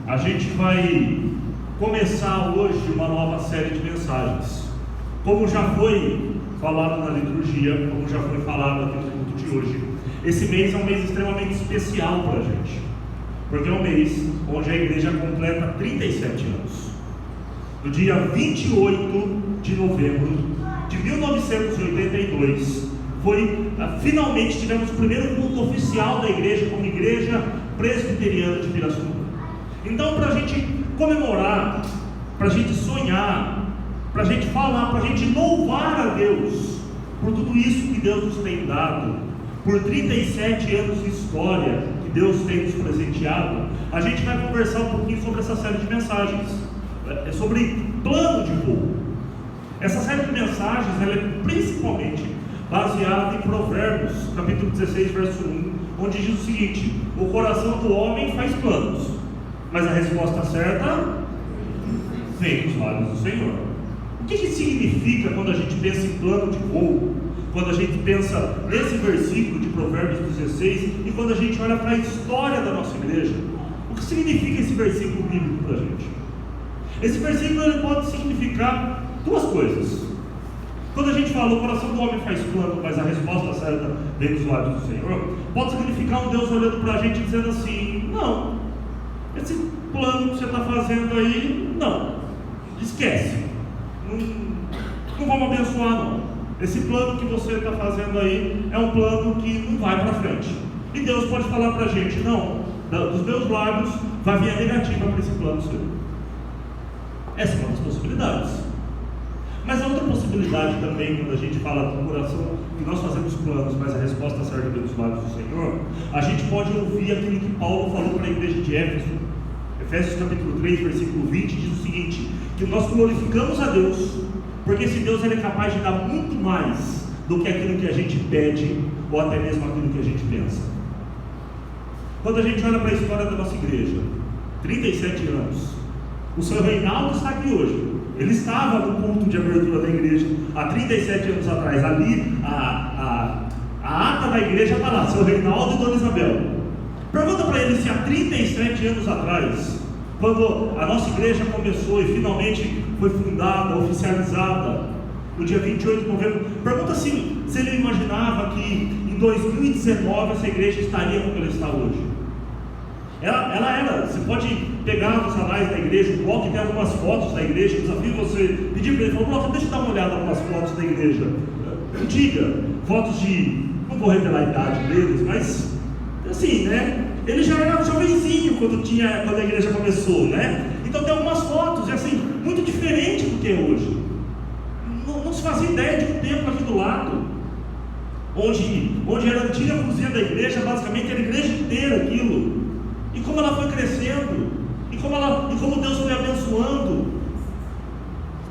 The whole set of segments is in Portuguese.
A gente vai começar hoje uma nova série de mensagens. Como já foi falado na liturgia, como já foi falado aqui no culto de hoje, esse mês é um mês extremamente especial para a gente, porque é um mês onde a igreja completa 37 anos. No dia 28 de novembro de 1982, finalmente tivemos o primeiro culto oficial da igreja como Igreja Presbiteriana de Pirassununga. Então, para a gente comemorar, para a gente sonhar, para a gente falar, para a gente louvar a Deus por tudo isso que Deus nos tem dado, por 37 anos de história que Deus tem nos presenteado, a gente vai conversar um pouquinho sobre essa série de mensagens, sobre plano de voo. Essa série de mensagens ela é principalmente baseada em Provérbios, capítulo 16, verso 1, onde diz o seguinte: o coração do homem faz planos, mas a resposta certa vem dos lábios do Senhor. O que significa quando a gente pensa em plano de voo? Quando a gente pensa nesse versículo de Provérbios 16 e quando a gente olha para a história da nossa igreja, o que significa esse versículo bíblico para a gente? Esse versículo ele pode significar duas coisas. Quando a gente fala o coração do homem faz plano, mas a resposta certa vem dos lábios do Senhor, pode significar um Deus olhando para a gente e dizendo assim: não, esse plano que você está fazendo aí, não, esquece, não vamos abençoar não. Esse plano que você está fazendo aí é um plano que não vai para frente. E Deus pode falar para a gente: não, dos meus lábios vai vir a negativa para esse plano seu. Essa é uma das possibilidades. Mas a outra possibilidade também, quando a gente fala do coração, que nós fazemos planos, mas a resposta certa vem dos lábios do Senhor, a gente pode ouvir aquilo que Paulo falou para a igreja de Éfeso. Efésios capítulo 3, versículo 20, diz o seguinte: que nós glorificamos a Deus, porque esse Deus ele é capaz de dar muito mais do que aquilo que a gente pede, ou até mesmo aquilo que a gente pensa. Quando a gente olha para a história da nossa igreja, 37 anos, o seu Reinaldo está aqui hoje. Ele estava no culto de abertura da igreja há 37 anos atrás. Ali, a ata da igreja está lá, seu Reinaldo e Dona Isabel. Pergunta para ele se há 37 anos atrás, quando a nossa igreja começou e finalmente foi fundada, oficializada, no dia 28 de novembro, pergunta se ele imaginava que em 2019 essa igreja estaria como ela está hoje. Ela era, você pode pegar nos anais da igreja, o bloco tem algumas fotos da igreja, desafio você, pedir para ele, falou: deixa eu dar uma olhada em algumas fotos da igreja, antiga, fotos de, não vou revelar a idade deles, mas assim, né, ele já era jovenzinho quando a igreja começou, né, então tem algumas fotos, assim, muito diferente do que é hoje. Não se fazia ideia de um templo aqui do lado, onde era a antiga cozinha da igreja, basicamente era a igreja inteira aquilo. E como ela foi crescendo, e como Deus foi abençoando,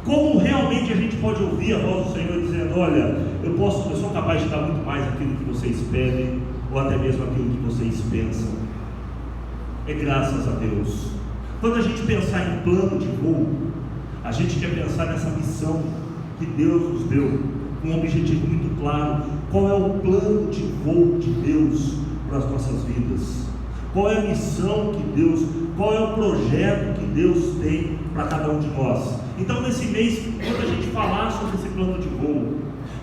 como realmente a gente pode ouvir a voz do Senhor dizendo: olha, eu sou capaz de dar muito mais aquilo que vocês pedem, ou até mesmo aquilo que vocês pensam. É graças a Deus. Quando a gente pensar em plano de voo, a gente quer pensar nessa missão que Deus nos deu, com um objetivo muito claro. Qual é o plano de voo de Deus para as nossas vidas? Qual é a missão que Deus, qual é o projeto que Deus tem para cada um de nós? Então, nesse mês, quando a gente falar sobre esse plano de voo,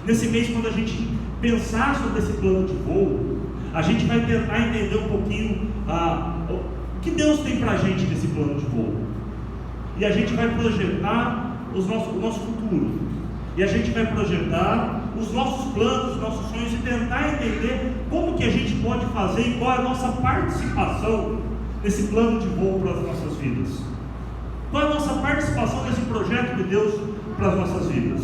nesse mês, quando a gente pensar sobre esse plano de voo, a gente vai tentar entender um pouquinho o que Deus tem para a gente nesse plano de voo. E a gente vai projetar o nosso futuro. E a gente vai projetar os nossos planos, os nossos sonhos e tentar entender como que a gente pode fazer e qual é a nossa participação nesse plano de voo para as nossas vidas. Qual é a nossa participação nesse projeto de Deus para as nossas vidas.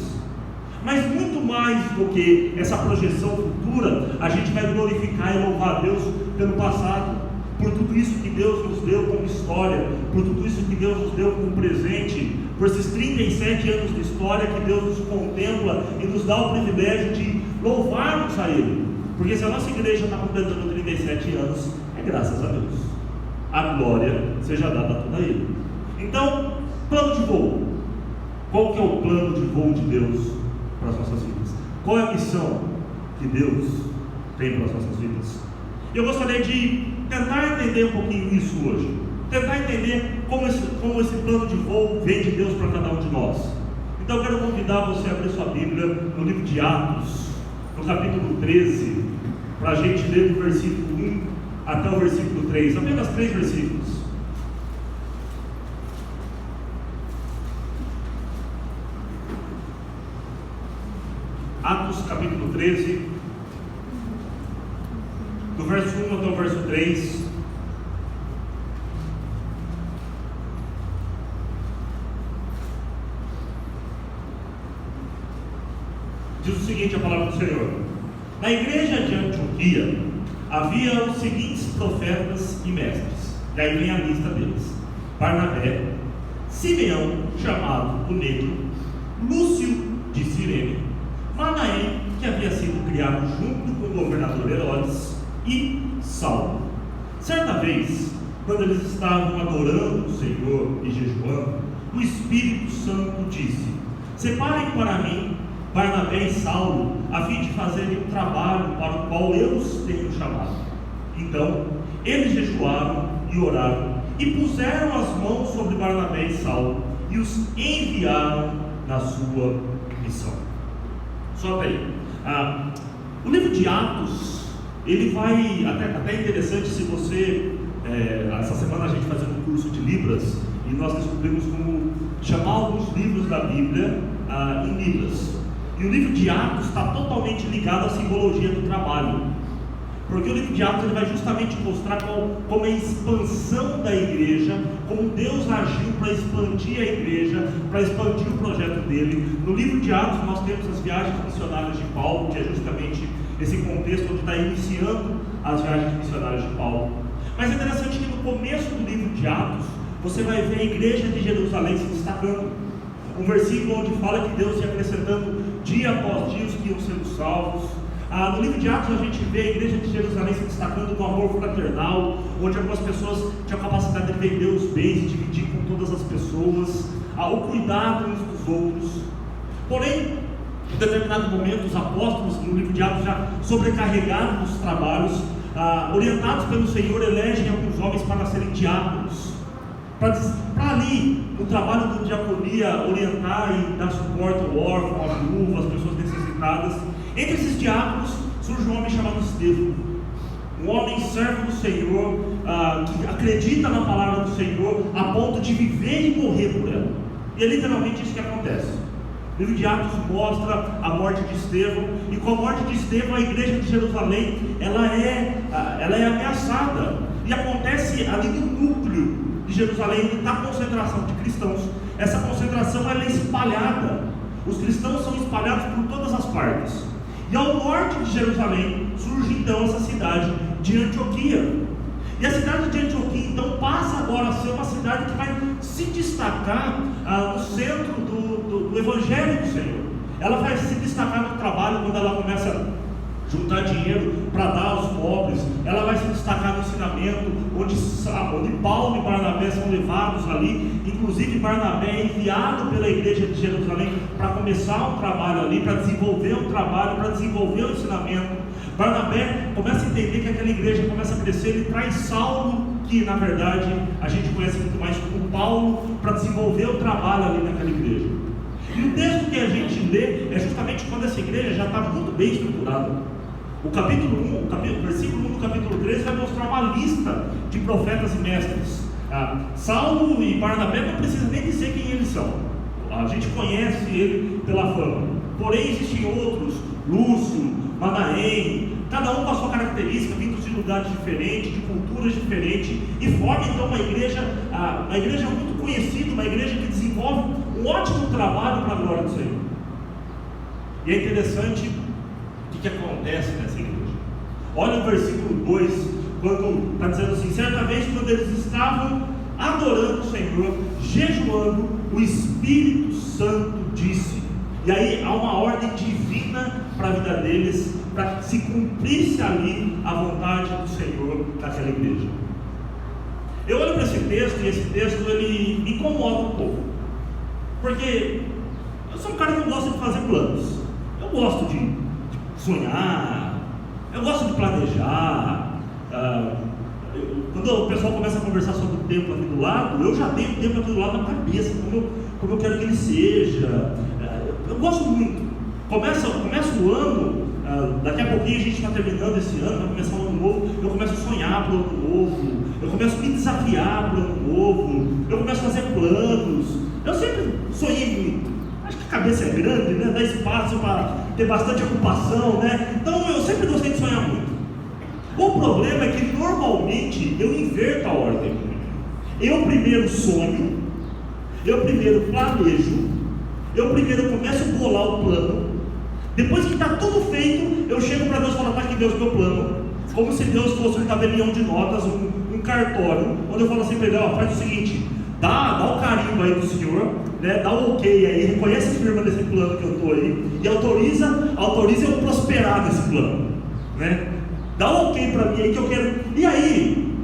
Mas muito mais do que essa projeção futura, a gente vai glorificar e louvar a Deus pelo passado, por tudo isso que Deus nos deu como história, por tudo isso que Deus nos deu como presente, por esses 37 anos de história que Deus nos contempla e nos dá o privilégio de louvarmos a Ele. Porque se a nossa igreja está completando 37 anos, é graças a Deus. A glória seja dada a toda Ele. Então, plano de voo. Qual que é o plano de voo de Deus para as nossas vidas? Qual é a missão que Deus tem para as nossas vidas? Eu gostaria de tentar entender um pouquinho isso hoje. tentar entender como esse plano de voo vem de Deus para cada um de nós. Então eu quero convidar você a abrir sua Bíblia no livro de Atos, no capítulo 13, para a gente ler do versículo 1 até o versículo 3, apenas 3 versículos. Atos capítulo 13, do verso 1 até o verso 3. Diz o seguinte a palavra do Senhor: na igreja de Antioquia havia os seguintes profetas e mestres, e aí vem a lista deles: Barnabé, Simeão, chamado o Negro, Lúcio de Cirene, Manaém, que havia sido criado junto com o governador Herodes, e Saulo. Certa vez, quando eles estavam adorando o Senhor e jejuando, o Espírito Santo disse: separem para mim Barnabé e Saulo, a fim de fazerem um trabalho para o qual eu os tenho chamado. Então, eles jejuaram e oraram, e puseram as mãos sobre Barnabé e Saulo, e os enviaram na sua missão. Só aí. O livro de Atos, ele vai, até interessante se você, essa semana a gente fazendo um curso de Libras, e nós descobrimos como chamar alguns livros da Bíblia em Libras. E o livro de Atos está totalmente ligado à simbologia do trabalho, porque o livro de Atos ele vai justamente mostrar como a expansão da igreja, como Deus agiu para expandir a igreja, para expandir o projeto dele. No livro de Atos nós temos as viagens missionárias de Paulo, que é justamente esse contexto onde está iniciando as viagens missionárias de Paulo. Mas é interessante que no começo do livro de Atos você vai ver a igreja de Jerusalém se destacando. Um versículo onde fala que Deus ia acrescentando dia após dia os que iam sendo salvos. No livro de Atos a gente vê a igreja de Jerusalém se destacando no amor fraternal, onde algumas pessoas tinham a capacidade de vender os bens e dividir com todas as pessoas, o cuidado uns dos outros. Porém, em determinado momento, os apóstolos no livro de Atos, já sobrecarregados nos trabalhos, orientados pelo Senhor, elegem alguns homens para serem diáconos, para ali, no trabalho da diaconia, orientar e dar suporte ao órfão, à viúva, às pessoas necessitadas. Entre esses diáconos surge um homem chamado Estevão, um homem servo do Senhor, que acredita na palavra do Senhor a ponto de viver e morrer por ela. E é literalmente isso que acontece. O livro de Atos mostra a morte de Estevão, e com a morte de Estevão a igreja de Jerusalém ela é ameaçada, e acontece ali no núcleo de Jerusalém, onde está a concentração de cristãos. Essa concentração ela é espalhada, os cristãos são espalhados por todas as partes. E ao norte de Jerusalém surge então essa cidade de Antioquia. E a cidade de Antioquia então passa agora a ser uma cidade que vai se destacar no centro do Evangelho do Senhor. Ela vai se destacar no trabalho quando ela começa a juntar dinheiro para dar aos pobres. Ela vai se destacar no ensinamento, onde Paulo e Barnabé são levados ali. Inclusive Barnabé é enviado pela igreja de Jerusalém para começar um trabalho ali, para desenvolver um trabalho, para desenvolver o ensinamento. Barnabé começa a entender que aquela igreja começa a crescer. Ele traz Saulo, que na verdade a gente conhece muito mais como Paulo, para desenvolver o trabalho ali naquela igreja. E o texto que a gente lê é justamente quando essa igreja já está muito bem estruturada. O versículo 1 do capítulo 13 vai mostrar uma lista de profetas e mestres. Saulo e Barnabé não precisa nem dizer quem eles são, a gente conhece ele pela fama. Porém existem outros, Lúcio, Manaém, cada um com a sua característica, vindos de lugares diferentes, de culturas diferentes, e forma então uma igreja muito conhecida, uma igreja que desenvolve um ótimo trabalho para a glória do Senhor. E é interessante o que acontece nessa igreja. Olha o versículo 2, quando está dizendo assim: certa vez quando eles estavam adorando o Senhor, jejuando, o Espírito Santo disse. E aí há uma ordem divina para a vida deles, para que se cumprisse ali a vontade do Senhor daquela igreja. Eu olho para esse texto, e esse texto ele me incomoda um pouco, porque eu sou um cara que não gosta de fazer planos. Eu gosto de sonhar, eu gosto de planejar. Quando quando o pessoal começa a conversar sobre o templo aqui do lado, eu já tenho o templo aqui do lado na cabeça, como eu quero que ele seja. Eu gosto muito. Começa o ano, daqui a pouquinho a gente está terminando esse ano, vai começar um ano novo, eu começo a sonhar para o ano novo, eu começo a me desafiar para o ano novo, eu começo a fazer planos. Eu sempre sonhei muito. Acho que a cabeça é grande, né? Dá espaço para ter bastante ocupação, né? Então eu sempre gostei de sonhar muito. O problema é que normalmente eu inverto a ordem. Eu primeiro sonho, eu primeiro planejo, eu primeiro começo a bolar o plano. Depois que está tudo feito, eu chego para Deus e falo: tá aqui, Deus, meu plano. Como se Deus fosse um tabelião de notas, um cartório, onde eu falo assim para ele: ó, faz o seguinte, dá o carimbo aí do senhor, né? Dá o ok aí, reconhece a firma desse plano que eu estou aí, e autoriza eu prosperar nesse plano, né? Dá um ok para mim aí que eu quero. E aí,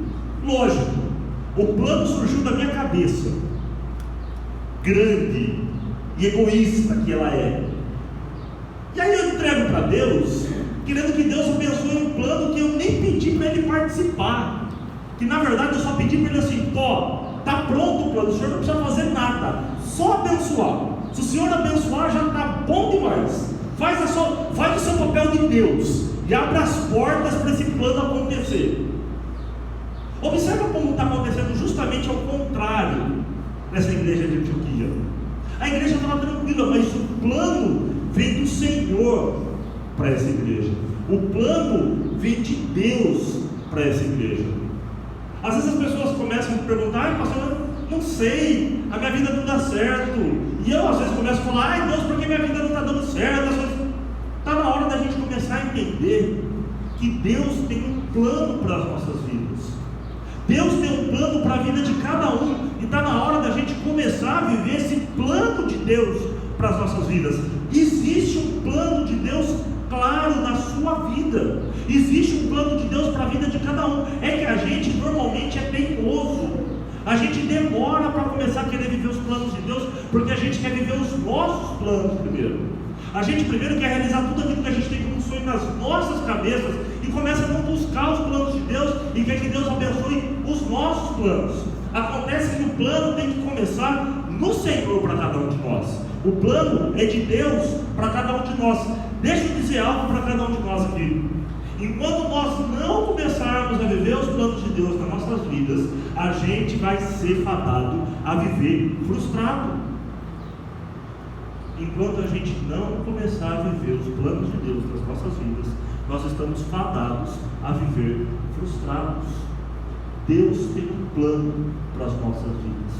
lógico, o plano surgiu da minha cabeça, grande e egoísta que ela é. E aí eu entrego para Deus, querendo que Deus abençoe um plano que eu nem pedi para ele participar. Que na verdade eu só pedi para ele assim: Tó, está pronto o plano, o senhor não precisa fazer nada, só abençoar. Se o senhor abençoar, já está bom demais. Faz o seu papel de Deus e abre as portas para esse plano acontecer. Observa como está acontecendo justamente ao contrário nessa igreja de Antioquia. A igreja estava tranquila, mas o plano vem do Senhor para essa igreja. O plano vem de Deus para essa igreja. Às vezes as pessoas começam a perguntar: pastor, não sei, a minha vida não dá certo. E eu às vezes começo a falar: ai Deus, por que minha vida não está dando certo? Está na hora da gente começar a entender que Deus tem um plano para as nossas vidas. Deus tem um plano para a vida de cada um, e está na hora da gente começar a viver esse plano de Deus para as nossas vidas. Existe um plano de Deus claro na sua vida, existe um plano de Deus para a vida de cada um. É que a gente normalmente é teimoso, a gente demora para começar a querer viver os planos de Deus, porque a gente quer viver os nossos planos primeiro. A gente primeiro quer realizar tudo aquilo que a gente tem como sonho nas nossas cabeças, e começa a não buscar os planos de Deus, e quer que Deus abençoe os nossos planos. Acontece que o plano tem que começar no Senhor para cada um de nós. O plano é de Deus para cada um de nós. Deixa eu dizer algo para cada um de nós aqui. Enquanto nós não começarmos a viver os planos de Deus nas nossas vidas, a gente vai ser fadado a viver frustrado. Enquanto a gente não começar a viver os planos de Deus nas nossas vidas, nós estamos fadados a viver frustrados. Deus tem um plano para as nossas vidas.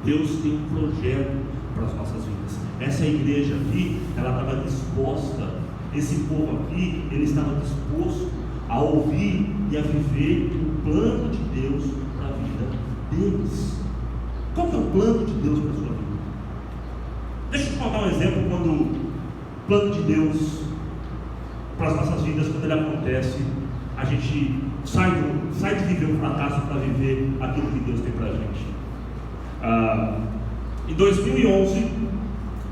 Deus tem um projeto para as nossas vidas. Essa igreja aqui, ela estava disposta, esse povo aqui, ele estava disposto a ouvir e a viver o plano de Deus para a vida deles. Qual que é o plano de Deus para a sua vida? Deixa eu contar um exemplo quando o plano de Deus para as nossas vidas, quando ele acontece, a gente sai de viver o fracasso para viver aquilo que Deus tem para a gente. Em 2011,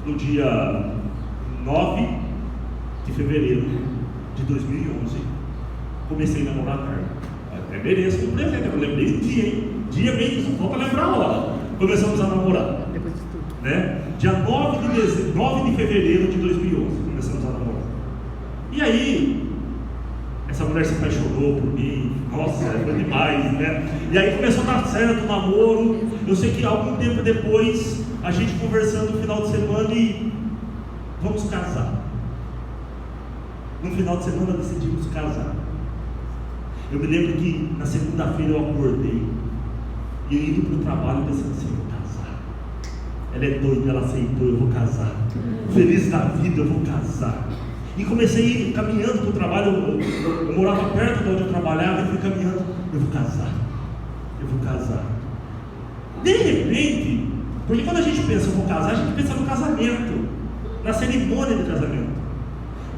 no dia 9 de fevereiro de 2011, comecei a namorar a Carla. Até mereço um presente, eu lembrei do dia, hein? Dia bem, só falta lembrar a hora. Começamos a namorar. Depois de tudo. Né? Dia 9 de fevereiro de 2011, começamos a namorar. E aí, essa mulher se apaixonou por mim, nossa, foi demais, né? E aí começou a dar certo o namoro. Eu sei que algum tempo depois, a gente conversando no final de semana e vamos casar. No final de semana decidimos casar. Eu me lembro que na segunda-feira eu acordei e eu indo para o trabalho pensando assim: vou casar. Ela é doida, ela aceitou, eu vou casar. Feliz da vida, eu vou casar. E comecei a ir caminhando para o trabalho. Eu morava perto de onde eu trabalhava e fui caminhando. Eu vou casar. Eu vou casar. De repente, porque quando a gente pensa eu vou casar, a gente pensa no casamento, na cerimônia de casamento.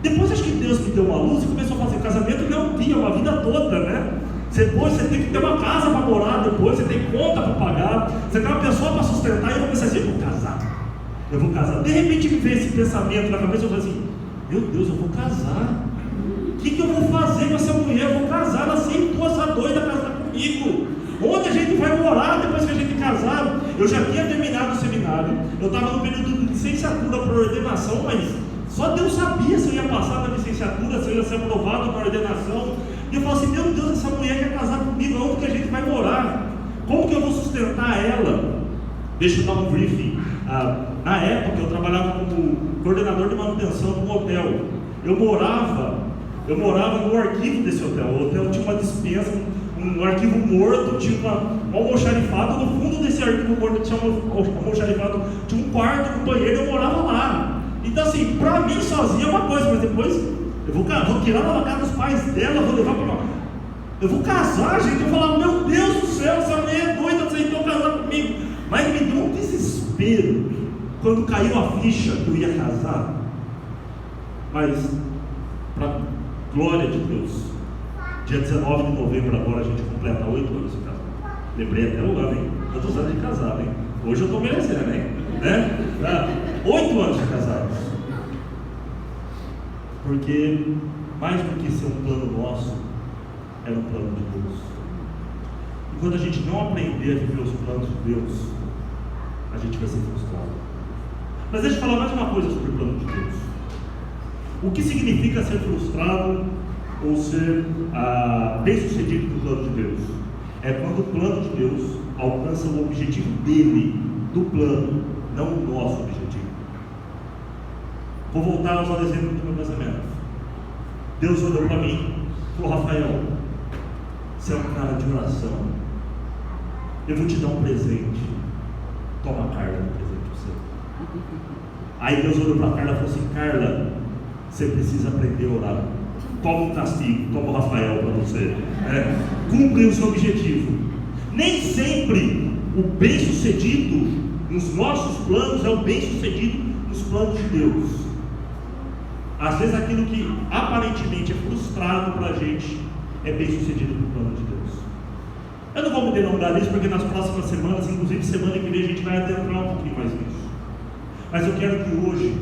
Depois acho que Deus me deu uma luz e começou a fazer casamento não é um dia, é uma vida toda, né? Depois você tem que ter uma casa para morar, depois você tem conta para pagar, você tem uma pessoa para sustentar. E eu comecei assim: eu vou casar. Eu vou casar. De repente me veio esse pensamento na cabeça, eu falei assim: meu Deus, eu vou casar. O que eu vou fazer com essa mulher? Eu vou casar. Ela aceitou, essa doida casar comigo. comigo? Onde a gente vai morar depois que a gente casar? Eu já tinha terminado o seminário, eu estava no período de licenciatura por ordenação, mas só Deus sabia se eu ia passar na licenciatura, se eu ia ser aprovado na ordenação. E eu falo assim, meu Deus, essa mulher quer casar comigo, onde que a gente vai morar? Como que eu vou sustentar ela? Deixa eu dar um briefing. Na época eu trabalhava como coordenador de manutenção de um hotel. Eu morava no arquivo desse hotel. O hotel tinha uma despensa, um arquivo morto, tinha um almoxarifado. No fundo desse arquivo morto tinha um almoxarifado, tinha um quarto com banheiro, eu morava lá. Então assim, pra mim sozinho é uma coisa, mas depois eu vou tirar ela da casa dos pais dela, vou levar pra... Eu vou casar, gente. Eu falava, meu Deus do céu, essa mulher é doida, aceitou casar comigo. Mas me deu um desespero quando caiu a ficha que eu ia casar. Mas, para glória de Deus, dia 19 de novembro agora a gente completa 8 anos de casado. Lembrei até o ano, hein? Quantos anos de casado, hein? Hoje eu estou merecendo, hein? 8 anos de casados. Porque, mais do que ser um plano nosso, era um plano de Deus. E quando a gente não aprender a viver os planos de Deus, a gente vai ser frustrado. Mas deixa eu falar mais uma coisa sobre o plano de Deus. O que significa ser frustrado ou ser bem-sucedido no plano de Deus? É quando o plano de Deus alcança o objetivo dele, do plano, não o nosso objetivo. Vou voltar aos exemplos do meu casamento. Deus olhou para mim e falou, Rafael, você é um cara de oração, eu vou te dar um presente, toma a Carla, um presente para você. Aí Deus olhou para a Carla e falou assim, Carla, você precisa aprender a orar, toma um castigo, toma o Rafael para você, cumpre o seu objetivo. Nem sempre o bem-sucedido nos nossos planos é o bem-sucedido nos planos de Deus. Às vezes aquilo que aparentemente é frustrado para a gente é bem sucedido no plano de Deus. Eu não vou me delongar nisso, porque nas próximas semanas, inclusive semana que vem, a gente vai adentrar um pouquinho mais nisso. Mas eu quero que hoje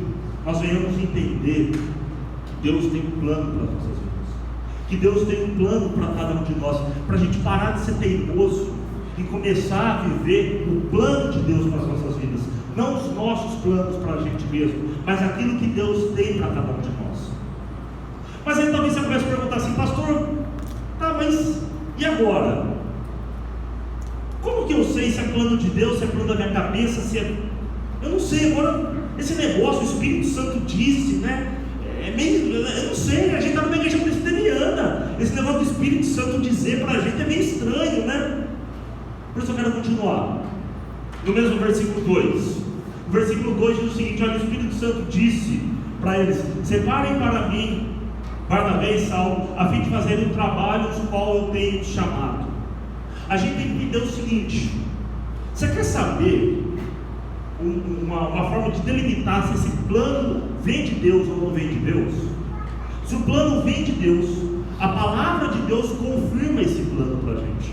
nós venhamos entender que Deus tem um plano para as nossas vidas, que Deus tem um plano para cada um de nós, para a gente parar de ser teimoso e começar a viver o plano de Deus para as nossas vidas, não os nossos planos para a gente mesmo, mas aquilo que Deus tem para cada um de nós. Mas aí talvez você comece a perguntar assim, pastor, tá, mas e agora? Como que eu sei se é plano de Deus, se é plano da minha cabeça, se é... Eu não sei, agora, esse negócio, o Espírito Santo disse, né? É meio, eu não sei, a gente está numa igreja presbiteriana, esse negócio do Espírito Santo dizer para a gente é meio estranho, né? Por isso eu quero continuar. No mesmo versículo 2. O versículo 2 diz o seguinte, olha, o Espírito Santo disse para eles, separem para mim Barnabé e Saulo, a fim de fazerem o trabalho do qual eu tenho chamado. A gente tem que entender o seguinte, você quer saber uma forma de delimitar se esse plano vem de Deus ou não vem de Deus? Se o plano vem de Deus, a palavra de Deus confirma esse plano para a gente.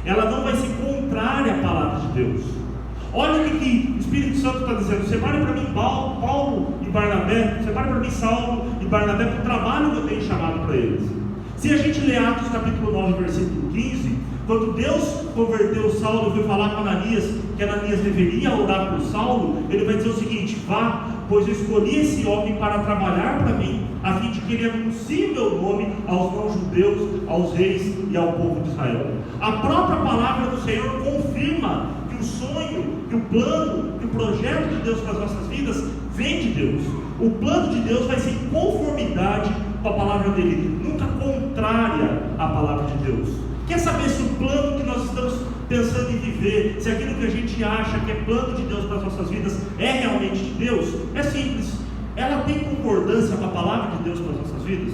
Ela não vai ser contrária à palavra de Deus. Olha o que o Espírito Santo está dizendo, separe para mim Paulo e Barnabé, separe para mim Saulo e Barnabé para o trabalho que eu tenho chamado para eles. Se a gente ler Atos capítulo 9, versículo 15, quando Deus converteu Saulo e foi falar com Ananias, que Ananias deveria orar por Saulo, ele vai dizer o seguinte, vá, pois eu escolhi esse homem para trabalhar para mim, a fim de que ele anuncie o meu nome aos não-judeus, aos reis e ao povo de Israel. A própria palavra do Senhor confirma que o sonho, que o plano, que o projeto de Deus para as nossas vidas vem de Deus. O plano de Deus vai ser em conformidade com a palavra dele, nunca contrária à palavra de Deus. Quer saber se o plano que nós estamos pensando em viver, se aquilo que a gente acha que é plano de Deus para as nossas vidas é realmente de Deus? É simples. Ela tem concordância com a palavra de Deus para as nossas vidas?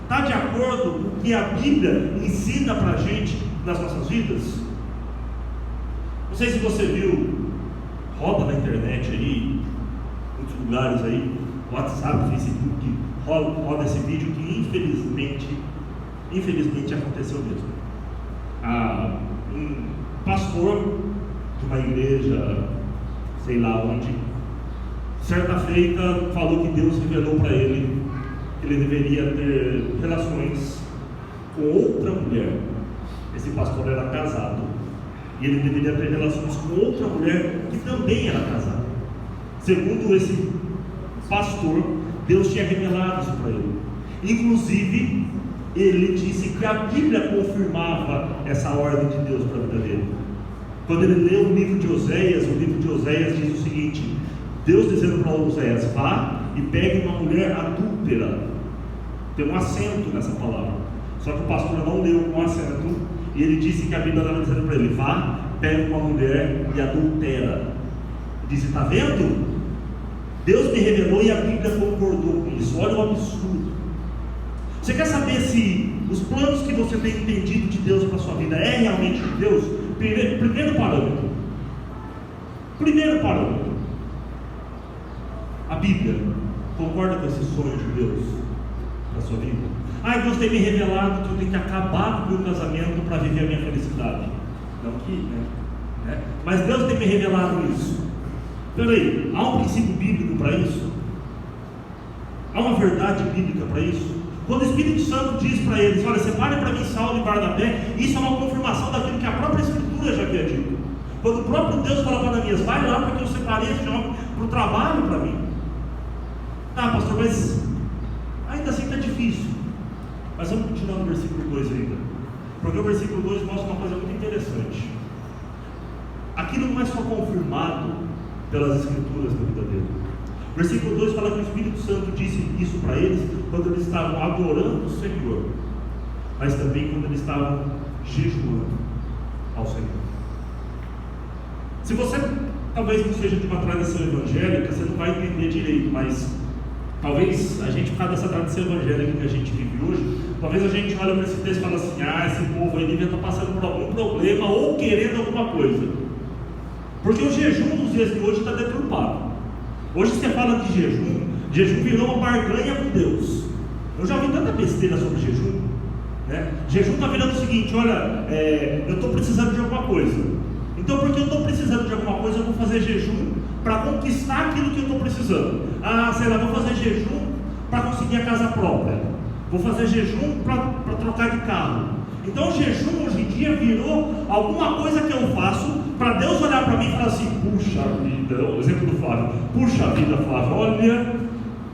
Está de acordo com o que a Bíblia ensina para a gente nas nossas vidas? Não sei se você viu, roda na internet aí, em muitos lugares aí, WhatsApp, Facebook, roda esse vídeo que infelizmente aconteceu mesmo. Um pastor de uma igreja, sei lá onde, certa feita falou que Deus revelou para ele que ele deveria ter relações com outra mulher. Esse pastor era casado e ele deveria ter relações com outra mulher que também era casada. Segundo esse pastor, Deus tinha revelado isso para ele. Inclusive, ele disse que a Bíblia confirmava essa ordem de Deus para a vida dele. Quando ele leu o livro de Oséias diz o seguinte: Deus dizendo para Oséias: vá e pegue uma mulher adúltera. Tem um acento nessa palavra, só que o pastor não leu com acento, e ele disse que a Bíblia estava dizendo para ele: vá, pegue uma mulher e adultera. Ele disse: está vendo? Deus me revelou e a Bíblia concordou com isso. Olha o absurdo. Você quer saber se os planos que você tem entendido de Deus para a sua vida é realmente de Deus? Primeiro parâmetro. A Bíblia concorda com esse sonho de Deus para a sua vida? Deus tem me revelado que eu tenho que acabar com o meu casamento para viver a minha felicidade. Não que, né? Mas Deus tem me revelado isso. Peraí, há um princípio bíblico para isso? Há uma verdade bíblica para isso? Quando o Espírito Santo diz para eles: olha, separe para mim Saulo e Barnabé, isso é uma confirmação daquilo que a própria Escritura já havia dito. Quando o próprio Deus fala para Ananias: vai lá porque eu separei esse homem para o trabalho para mim. Pastor, mas ainda assim está difícil. Mas vamos continuar no versículo 2 ainda, porque o versículo 2 mostra uma coisa muito interessante. Aquilo não é só confirmado pelas Escrituras da vida dele. O versículo 2 fala que o Espírito Santo disse isso para eles quando eles estavam adorando o Senhor, mas também quando eles estavam jejuando ao Senhor. Se você talvez não seja de uma tradição evangélica, você não vai entender direito, mas talvez a gente, por causa dessa tradição evangélica que a gente vive hoje, talvez a gente olhe para esse texto e fale assim: esse povo aí devia estar passando por algum problema ou querendo alguma coisa, porque o jejum nos dias de hoje está deturpado. Hoje você fala de jejum virou uma barganha com Deus. Eu já ouvi tanta besteira sobre jejum, né? Jejum está virando o seguinte: olha, eu estou precisando de alguma coisa, então porque eu estou precisando de alguma coisa, eu vou fazer jejum para conquistar aquilo que eu estou precisando. Sei lá, vou fazer jejum para conseguir a casa própria, vou fazer jejum para trocar de carro. Então o jejum hoje em dia virou alguma coisa que eu faço para Deus olhar para mim e falar assim: puxa vida, o exemplo do Flávio, puxa vida, Flávio, olha,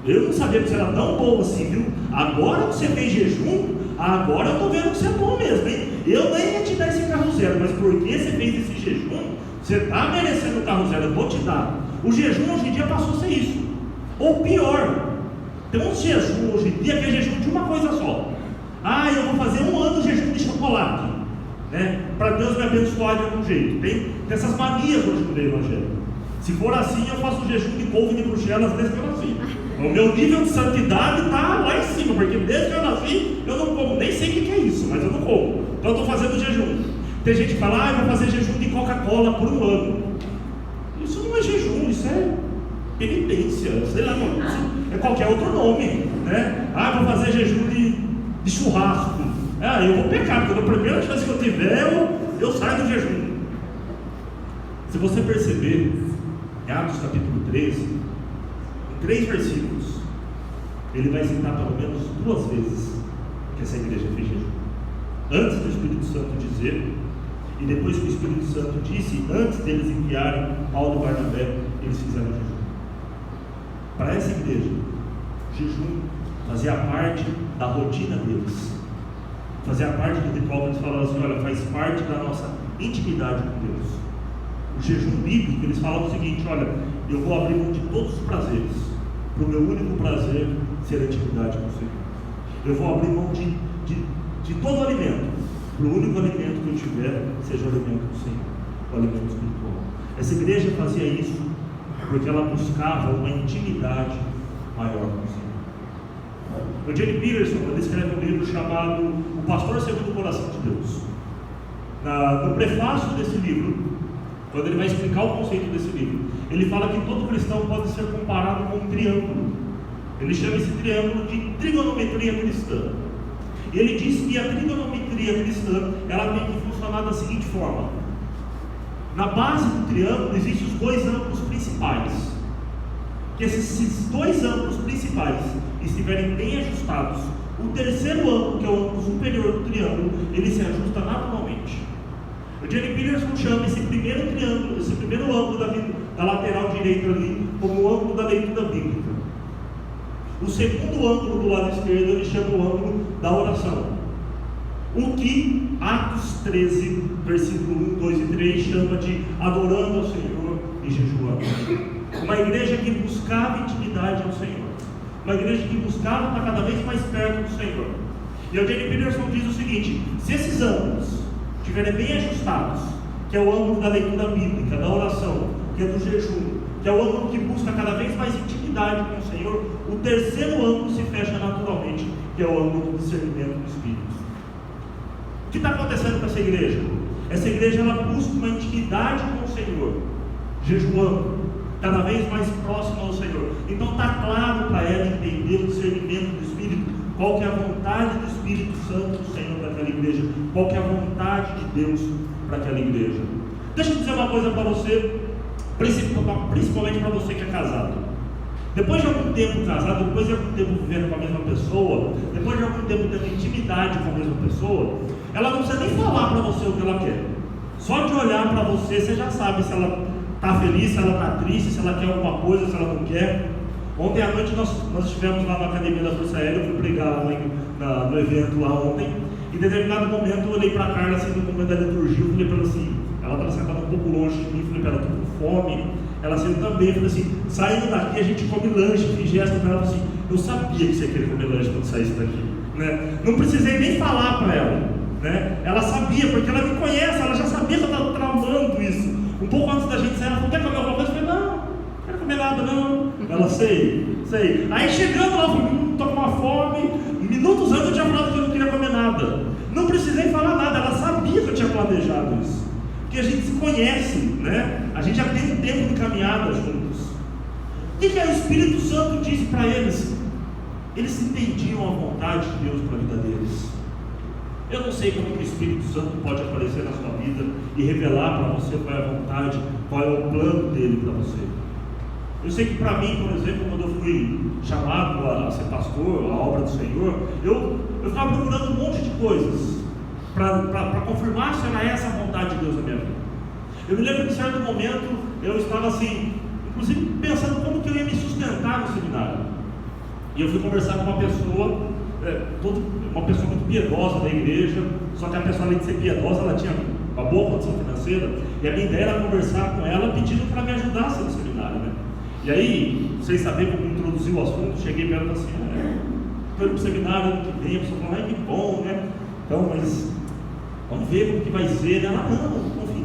eu não sabia que você era tão bom assim, viu? Agora que você fez jejum, agora eu estou vendo que você é bom mesmo, hein? Eu nem ia te dar esse carro zero, mas porque você fez esse jejum, você está merecendo o carro zero, eu vou te dar. O jejum hoje em dia passou a ser isso. Ou pior, tem um jejum hoje em dia que é jejum de uma coisa só. Eu vou fazer 1 ano de jejum de chocolate, né? Para Deus me abençoar de algum jeito. Tem essas manias hoje no meio evangélico. Se for assim, eu faço jejum de couve de Bruxelas desde que eu nasci. O meu nível de santidade está lá em cima, porque desde que eu nasci, eu não como, nem sei o que é isso, mas eu não como. Então eu estou fazendo jejum. Tem gente que fala: eu vou fazer jejum de Coca-Cola por 1 ano. Isso não é jejum, isso é penitência, sei lá, isso é qualquer outro nome, né? Vou fazer jejum de churrasco. Eu vou pecar, porque na primeira chance que eu tiver, eu saio do jejum. Se você perceber, em Atos capítulo 13, em 3 versículos, ele vai citar pelo menos 2 vezes que essa igreja fez jejum. Antes do Espírito Santo dizer, e depois que o Espírito Santo disse, antes deles enviarem Paulo e Barnabé, eles fizeram jejum. Para essa igreja, jejum fazia parte da rotina deles, fazia parte do ritual que eles falavam assim: olha, faz parte da nossa intimidade com Deus. O jejum bíblico, eles falavam o seguinte: olha, eu vou abrir mão de todos os prazeres, para o meu único prazer ser a intimidade com o Senhor. Eu vou abrir mão de todo o alimento, para o único alimento que eu tiver seja o alimento do Senhor, o alimento espiritual. Essa igreja fazia isso porque ela buscava uma intimidade maior com o Senhor. O Jenny Peterson, ele escreve um livro chamado O Pastor Segundo o Coração de Deus. No prefácio desse livro, quando ele vai explicar o conceito desse livro, ele fala que todo cristão pode ser comparado com um triângulo. Ele chama esse triângulo de trigonometria cristã. E ele diz que a trigonometria cristã, ela tem que funcionar da seguinte forma: na base do triângulo existem os 2 ângulos principais. Que esses 2 ângulos principais estiverem bem ajustados, o terceiro ângulo, que é o ângulo superior do triângulo, ele se ajusta naturalmente. naturalmente. O Jenny Peterson chama esse primeiro triângulo, esse primeiro ângulo da lateral direita ali, como o ângulo da leitura bíblica. O segundo ângulo do lado esquerdo ele chama o ângulo da oração. O que Atos 13, versículo 1, 2 e 3 chama de adorando ao Senhor e jejuando. Uma igreja que buscava intimidade ao Senhor. Uma igreja que buscava estar cada vez mais perto do Senhor. E o Jenny Peterson diz o seguinte: se esses ângulos estiverem bem ajustados, que é o ângulo da leitura bíblica, da oração, que é do jejum, que é o ângulo que busca cada vez mais intimidade com o Senhor, o terceiro ângulo se fecha naturalmente, que é o ângulo do discernimento do Espírito. O que está acontecendo com essa igreja? Essa igreja ela busca uma intimidade com o Senhor, jejuando, cada vez mais próximo ao Senhor. Então está claro para ela entender o discernimento do Espírito, qual que é a vontade do Espírito Santo do Senhor para aquela igreja, qual que é a vontade de Deus para aquela igreja. Deixa eu dizer uma coisa para você, principalmente para você que é casado. Depois de algum tempo casado, depois de algum tempo vivendo com a mesma pessoa, depois de algum tempo tendo intimidade com a mesma pessoa, ela não precisa nem falar para você o que ela quer. Só de olhar para você já sabe se ela está feliz, se ela está triste, se ela quer alguma coisa, se ela não quer. Ontem à noite nós estivemos lá na Academia da Força Aérea, eu fui pregar no evento lá ontem, e em determinado momento eu olhei para a Carla assim, no momento da liturgia, eu falei para ela assim, ela estava sentada um pouco longe de mim, falei para ela, estou com fome. Ela saiu também, falei assim, saindo daqui a gente come lanche, fiz gesto para ela assim, eu sabia que você queria comer lanche quando saísse daqui, né? Não precisei nem falar para ela, né? Ela sabia, porque ela me conhece, ela já sabia que eu estava tramando isso. Um pouco antes da gente sair, ela falou, quer comer alguma coisa? Eu falei, não quero comer nada não. Ela, sei. Aí chegando lá, eu falei, estou com uma fome. Minutos antes eu tinha falado que eu não queria comer nada. Não precisei falar nada, ela sabia que eu tinha planejado isso. Porque a gente se conhece, né? A gente já tem um tempo de caminhada juntos. O que o Espírito Santo disse para eles? Eles entendiam a vontade de Deus para a vida deles. Eu não sei como que o Espírito Santo pode aparecer na sua vida e revelar para você qual é a vontade, qual é o plano dele para você. Eu sei que para mim, por exemplo, quando eu fui chamado a ser pastor, a obra do Senhor, eu ficava procurando um monte de coisas para confirmar se era essa a vontade de Deus na minha vida. Eu me lembro que em certo momento eu estava assim, inclusive pensando como que eu ia me sustentar no seminário. E eu fui conversar com uma pessoa muito piedosa da igreja, só que a pessoa, além de ser piedosa, ela tinha uma boa condição financeira, e a minha ideia era conversar com ela pedindo para me ajudar a ser no seminário, né? E aí, sem saber como introduzir o assunto, cheguei para ela e falei assim, estou indo para o seminário ano que vem. A pessoa falou, que bom, né? Então, mas vamos ver como que vai ser, né? Ela, não, confio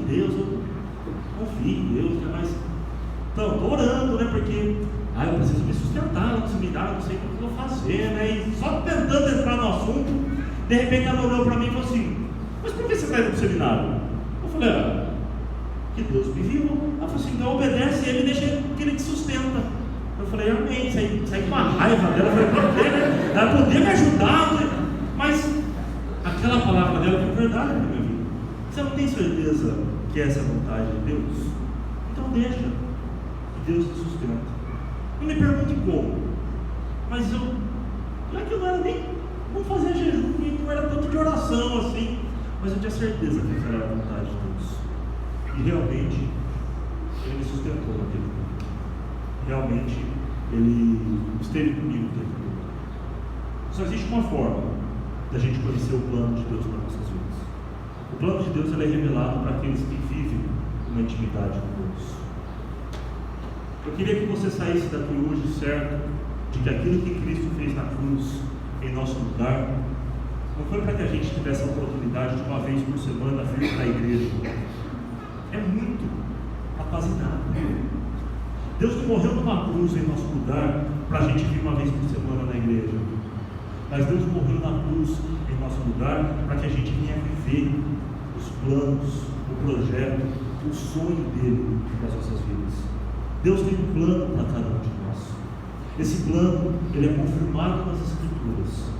em Deus, né? Mas, então, estou orando, né? Porque eu preciso me sustentar no seminário, não sei como que eu vou fazer, né? E só tentando entrar no assunto, de repente ela olhou para mim e falou assim, mas por que você está indo para o seminário? Eu falei, que Deus me viu. Ela falou assim, então obedece ele e deixa que ele te sustenta. Eu falei, amém. Saí com uma raiva dela. Eu falei, por quê, né? Ela podia me ajudar, né? Mas aquela palavra dela foi verdade na minha vida. Você não tem certeza que essa é a vontade de Deus? Então deixa que Deus te sustenta. Não me pergunte como, mas já que eu não era nem, vamos fazer jejum, não era tanto de oração assim, mas eu tinha certeza que essa era a vontade de Deus. E realmente, Ele me sustentou naquele momento. Realmente, Ele esteve comigo naquele momento. Só existe uma forma da gente conhecer o plano de Deus para nossas vidas. O plano de Deus ele é revelado para aqueles que vivem uma intimidade com Deus. Eu queria que você saísse daqui hoje certo de que aquilo que Cristo fez na cruz, em nosso lugar, não foi para que a gente tivesse a oportunidade de uma vez por semana vir para a igreja. É muito, para quase nada. Deus não morreu numa cruz em nosso lugar para a gente vir uma vez por semana na igreja. Mas Deus morreu na cruz em nosso lugar para que a gente venha viver os planos, o projeto, o sonho dele para as nossas vidas. Deus tem um plano para cada um de nós. Esse plano ele é confirmado nas Escrituras.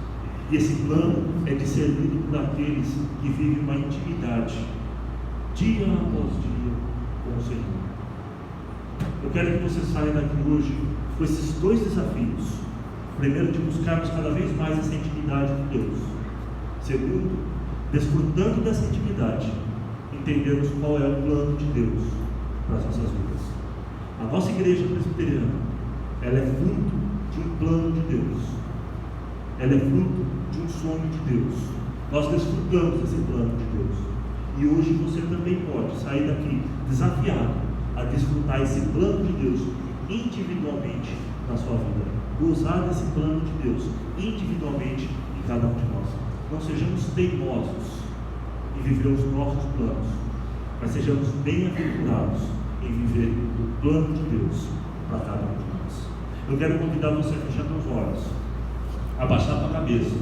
E esse plano é discernido por aqueles que vivem uma intimidade dia após dia com o Senhor. Eu quero que você saia daqui hoje com esses dois desafios. Primeiro, de buscarmos cada vez mais essa intimidade com Deus. Segundo, desfrutando dessa intimidade, entendemos qual é o plano de Deus para as nossas vidas. A nossa igreja presbiteriana, ela é fruto de um plano de Deus, ela é fruto de um sonho de Deus. Nós desfrutamos desse plano de Deus, e hoje você também pode sair daqui desafiado a desfrutar esse plano de Deus individualmente na sua vida, gozar desse plano de Deus individualmente em cada um de nós. Não sejamos teimosos em viver os nossos planos, mas sejamos bem-aventurados em viver o plano de Deus para cada um de nós. Eu quero convidar você a fechar seus olhos, abaixar a tua cabeça.